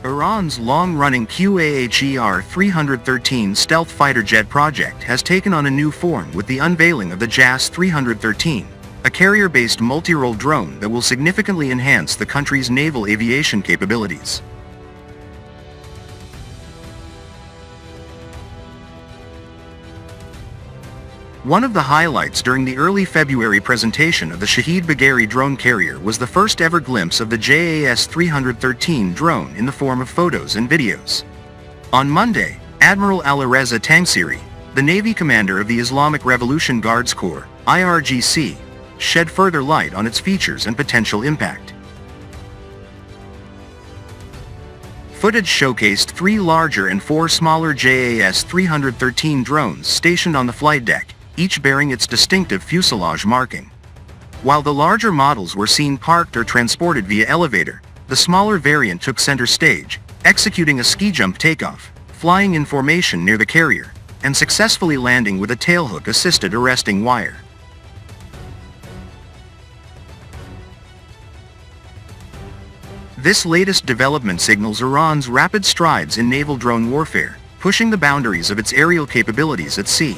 Iran's long-running Qaher-313 stealth fighter jet project has taken on a new form with the unveiling of the Jas-313, a carrier-based multirole drone that will significantly enhance the country's naval aviation capabilities. One of the highlights during the early February presentation of the Shahid Bagheri drone carrier was the first ever glimpse of the Jas-313 drone in the form of photos and videos. On Monday, Admiral Alireza Tangsiri, the Navy commander of the Islamic Revolution Guards Corps, IRGC, shed further light on its features and potential impact. Footage showcased 3 larger and 4 smaller Jas-313 drones stationed on the flight deck, each bearing its distinctive fuselage marking. While the larger models were seen parked or transported via elevator, the smaller variant took center stage, executing a ski jump takeoff, flying in formation near the carrier, and successfully landing with a tailhook-assisted arresting wire. This latest development signals Iran's rapid strides in naval drone warfare, pushing the boundaries of its aerial capabilities at sea.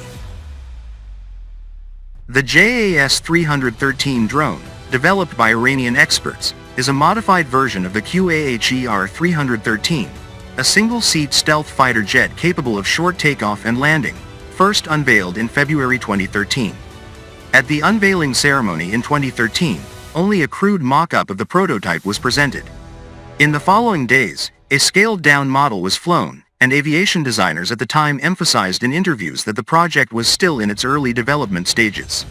The Jas-313 drone, developed by Iranian experts, is a modified version of the Qaher-313, a single-seat stealth fighter jet capable of short takeoff and landing, first unveiled in February 2013. At the unveiling ceremony in 2013, only a crude mock-up of the prototype was presented. In the following days, a scaled-down model was flown, and aviation designers at the time emphasized in interviews that the project was still in its early development stages.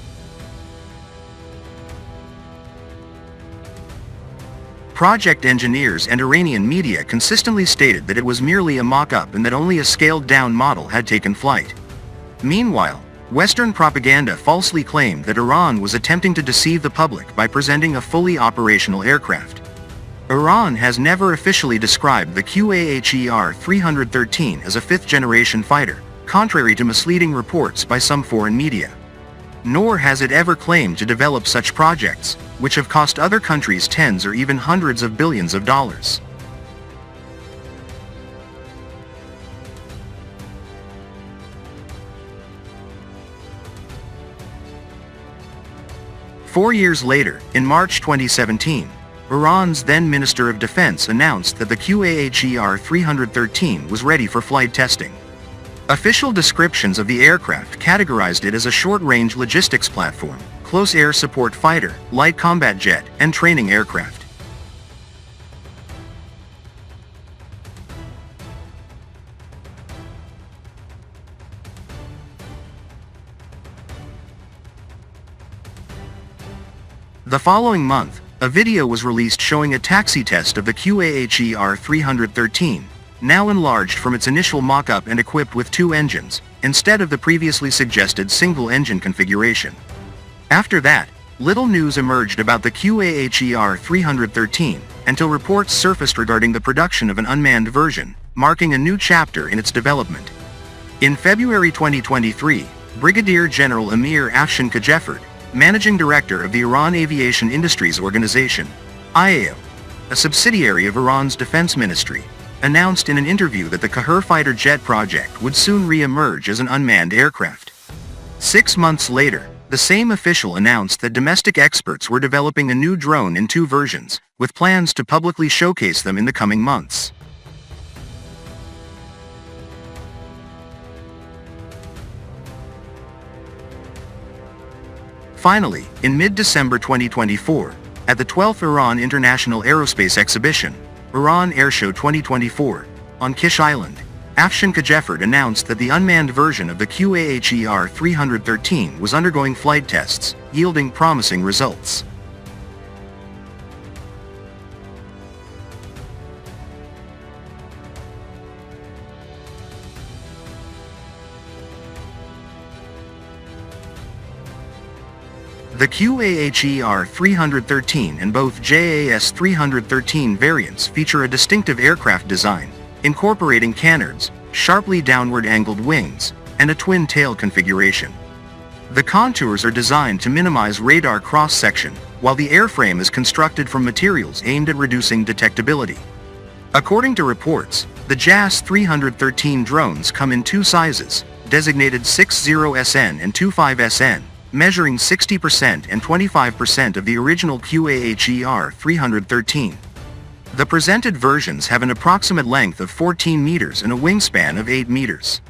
Project engineers and Iranian media consistently stated that it was merely a mock-up and that only a scaled-down model had taken flight. Meanwhile, Western propaganda falsely claimed that Iran was attempting to deceive the public by presenting a fully operational aircraft. Iran has never officially described the Qaher-313 as a fifth-generation fighter, contrary to misleading reports by some foreign media. Nor has it ever claimed to develop such projects, which have cost other countries tens or even hundreds of billions of dollars. Four years later, in March 2017, Iran's then Minister of Defense announced that the Qaher-313 was ready for flight testing. Official descriptions of the aircraft categorized it as a short-range logistics platform, close air support fighter, light combat jet, and training aircraft. The following month, a video was released showing a taxi test of the Qaher-313, now enlarged from its initial mock-up and equipped with 2 engines, instead of the previously suggested single-engine configuration. After that, little news emerged about the Qaher-313, until reports surfaced regarding the production of an unmanned version, marking a new chapter in its development. In February 2023, Brigadier General Amir Afshan Qaher, Managing Director of the Iran Aviation Industries Organization, IAO, a subsidiary of Iran's Defense Ministry, announced in an interview that the Qaher fighter jet project would soon re-emerge as an unmanned aircraft. 6 months later, the same official announced that domestic experts were developing a new drone in 2 versions, with plans to publicly showcase them in the coming months. Finally, in mid-December 2024, at the 12th Iran International Aerospace Exhibition, Iran Airshow 2024, on Kish Island, Afshan Qaher announced that the unmanned version of the Qaher-313 was undergoing flight tests, yielding promising results. The Qaher-313 and both Jas-313 variants feature a distinctive aircraft design, incorporating canards, sharply downward-angled wings, and a twin-tail configuration. The contours are designed to minimize radar cross-section, while the airframe is constructed from materials aimed at reducing detectability. According to reports, the Jas-313 drones come in two sizes, designated 60SN and 25SN, measuring 60% and 25% of the original Qaher 313. The presented versions have an approximate length of 14 meters and a wingspan of 8 meters.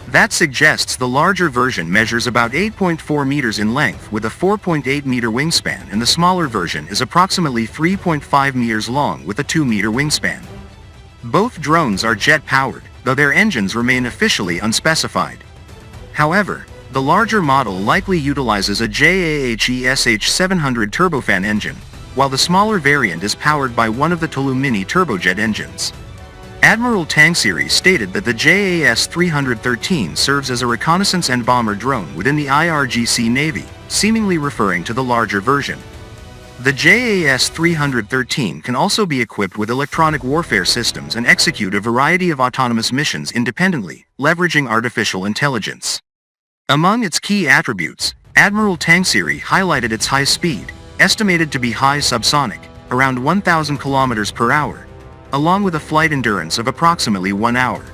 That suggests the larger version measures about 8.4 meters in length with a 4.8 meter wingspan, and the smaller version is approximately 3.5 meters long with a 2 meter wingspan. Both drones are jet-powered, though their engines remain officially unspecified. However, the larger model likely utilizes a JAHE SH700 turbofan engine, while the smaller variant is powered by one of the Tulu Mini turbojet engines. Admiral Tangsiri stated that the Jas-313 serves as a reconnaissance and bomber drone within the IRGC Navy, seemingly referring to the larger version. The Jas-313 can also be equipped with electronic warfare systems and execute a variety of autonomous missions independently, leveraging artificial intelligence. Among its key attributes, Admiral Tangsiri highlighted its high speed, estimated to be high subsonic, around 1,000 km per hour, along with a flight endurance of approximately 1 hour.